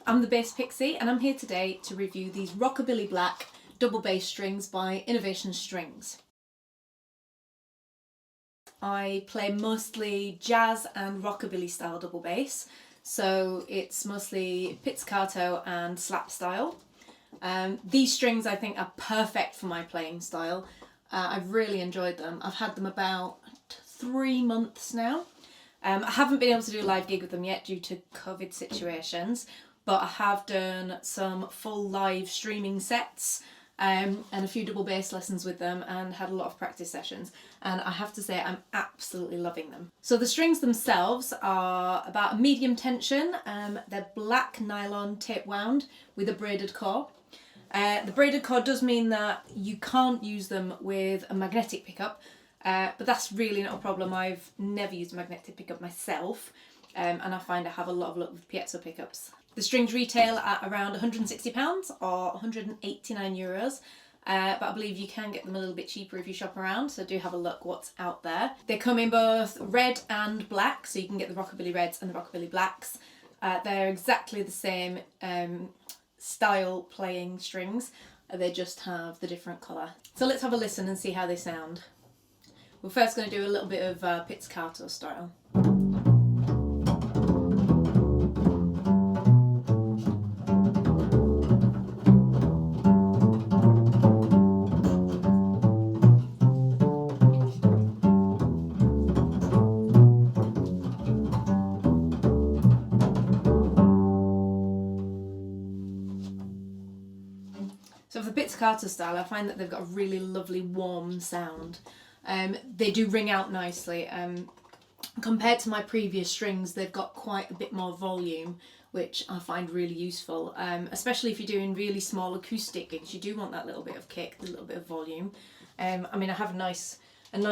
I'm the bass Pixie and I'm here today to review these Rockabilly Black double bass strings by Innovation Strings. I play mostly jazz and rockabilly style double bass, so it's mostly pizzicato and slap style. These strings I think are perfect for my playing style. I've really enjoyed them. I've had them about 3 months now. I haven't been able to do a live gig with them yet due to COVID situations, but I have done some full live streaming sets and a few double bass lessons with them and had a lot of practice sessions, and I have to say I'm absolutely loving them. So the strings themselves are about a medium tension. They're black nylon tape wound with a braided core. The braided core does mean that you can't use them with a magnetic pickup, but that's really not a problem. I've never used a magnetic pickup myself, and I find I have a lot of luck with piezo pickups. The strings retail at around £160 or €189, but I believe you can get them a little bit cheaper if you shop around, so do have a look what's out there. They come in both red and black, so you can get the Rockabilly Reds and the Rockabilly Blacks. They're exactly the same style playing strings, they just have the different colour. So let's have a listen and see how they sound. We're first going to do a little bit of pizzicato style. So for the pizzicato style, I find that they've got a really lovely warm sound. They do ring out nicely. Compared to my previous strings, they've got quite a bit more volume, which I find really useful, especially if you're doing really small acoustic gigs. You do want that little bit of kick, a little bit of volume. I mean, I have a nice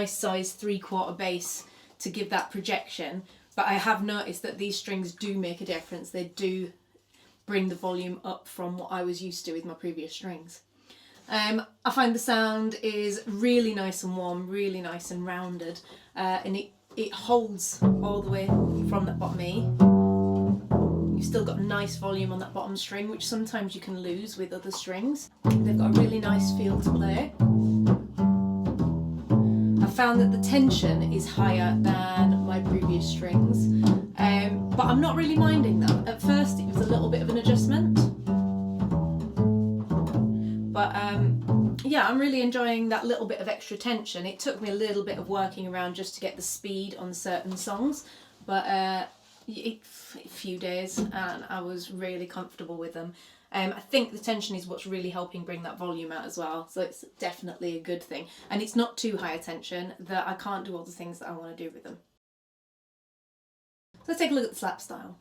size 3/4 bass to give that projection, but I have noticed that these strings do make a difference. They do bring the volume up from what I was used to with my previous strings. I find the sound is really nice and warm, really nice and rounded, and it holds all the way from that bottom E. You've still got nice volume on that bottom string, which sometimes you can lose with other strings. They've got a really nice feel to play. I found that the tension is higher than my previous strings, but I'm not really minding that. At first it was a little bit of an adjustment, but yeah, I'm really enjoying that little bit of extra tension. It took me a little bit of working around just to get the speed on certain songs, but a few days and I was really comfortable with them. I think the tension is what's really helping bring that volume out as well, so it's definitely a good thing. And it's not too high a tension that I can't do all the things that I want to do with them. So let's take a look at the slap style.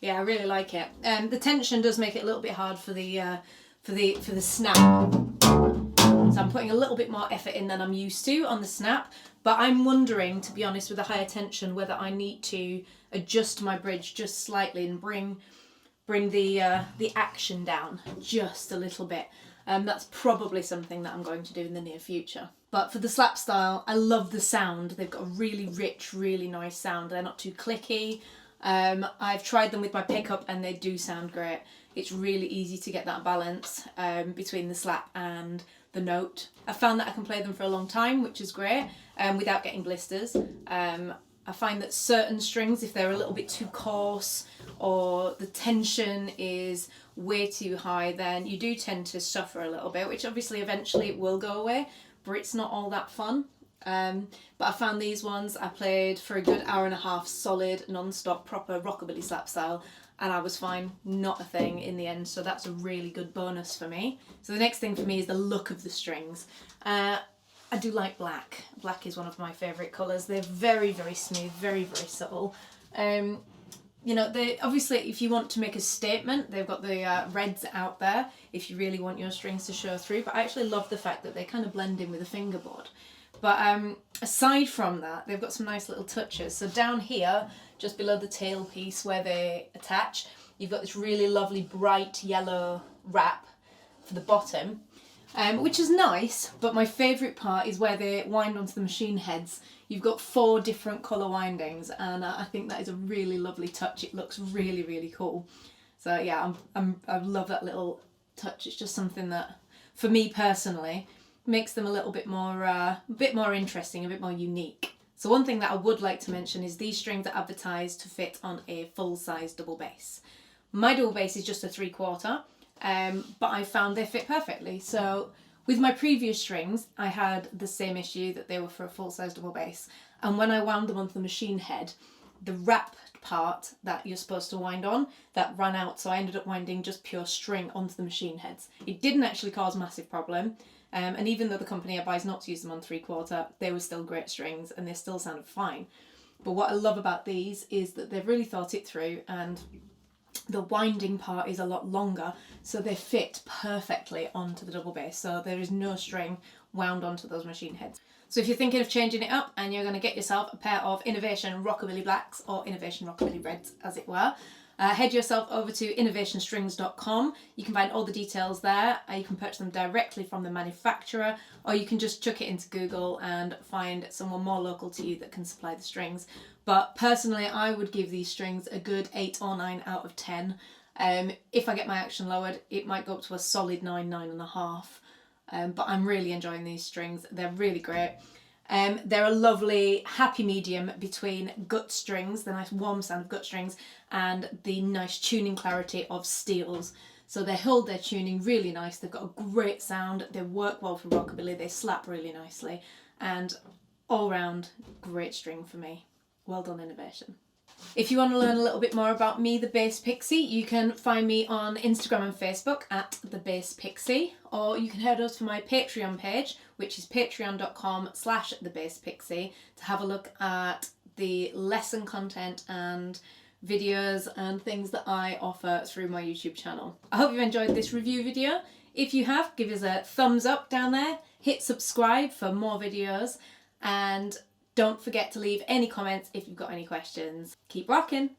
Yeah, I really like it. The tension does make it a little bit hard for the snap. So I'm putting a little bit more effort in than I'm used to on the snap. But I'm wondering, to be honest, with the higher tension, whether I need to adjust my bridge just slightly and bring the action down just a little bit. That's probably something that I'm going to do in the near future. But for the slap style, I love the sound. They've got a really rich, really nice sound. They're not too clicky. I've tried them with my pickup and they do sound great. It's really easy to get that balance between the slap and the note. I found that I can play them for a long time, which is great, without getting blisters. I find that certain strings, if they're a little bit too coarse or the tension is way too high, then you do tend to suffer a little bit, which obviously eventually it will go away, but it's not all that fun. But I found these ones, I played for a good hour and a half solid, non-stop, proper rockabilly slap style, and I was fine, not a thing in the end, so that's a really good bonus for me. So the next thing for me is the look of the strings. I do like black. Black is one of my favourite colours. They're very, very smooth, very, very subtle. You know, they obviously, if you want to make a statement, they've got the reds out there if you really want your strings to show through, but I actually love the fact that they kind of blend in with the fingerboard. But aside from that, they've got some nice little touches. So down here, just below the tail piece where they attach, you've got this really lovely bright yellow wrap for the bottom, which is nice, but my favourite part is where they wind onto the machine heads. You've got 4 different colour windings, and I think that is a really lovely touch. It looks really, really cool. So yeah, I love that little touch. It's just something that, for me personally, makes them a little bit more interesting, a bit more unique. So one thing that I would like to mention is these strings are advertised to fit on a full-size double bass. My double bass is just a 3/4, but I found they fit perfectly. So with my previous strings, I had the same issue, that they were for a full-size double bass. And when I wound them onto the machine head, the wrap part that you're supposed to wind on, that ran out, so I ended up winding just pure string onto the machine heads. It didn't actually cause a massive problem, and even though the company advised not to use them on 3/4, they were still great strings and they still sounded fine. But what I love about these is that they've really thought it through, and the winding part is a lot longer, so they fit perfectly onto the double bass, so there is no string wound onto those machine heads. So if you're thinking of changing it up and you're going to get yourself a pair of Innovation Rockabilly Blacks, or Innovation Rockabilly Reds as it were, head yourself over to innovationstrings.com. You can find all the details there. You can purchase them directly from the manufacturer, or you can just chuck it into Google and find someone more local to you that can supply the strings. But personally, I would give these strings a good 8 or 9 out of 10. If I get my action lowered, it might go up to a solid 9, 9.5. But I'm really enjoying these strings. They're really great. They're a lovely happy medium between gut strings, the nice warm sound of gut strings, and the nice tuning clarity of steels. So they hold their tuning really nice. They've got a great sound. They work well for rockabilly. They slap really nicely, and all round great string for me. Well done, Innovation. If you want to learn a little bit more about me, the Bass Pixie, you can find me on Instagram and Facebook at the Bass Pixie, or you can head over to my Patreon page, which is patreon.com/thebasspixie, to have a look at the lesson content and videos and things that I offer through my YouTube channel. I hope you've enjoyed this review video. If you have, give us a thumbs up down there, hit subscribe for more videos, and don't forget to leave any comments if you've got any questions. Keep rocking!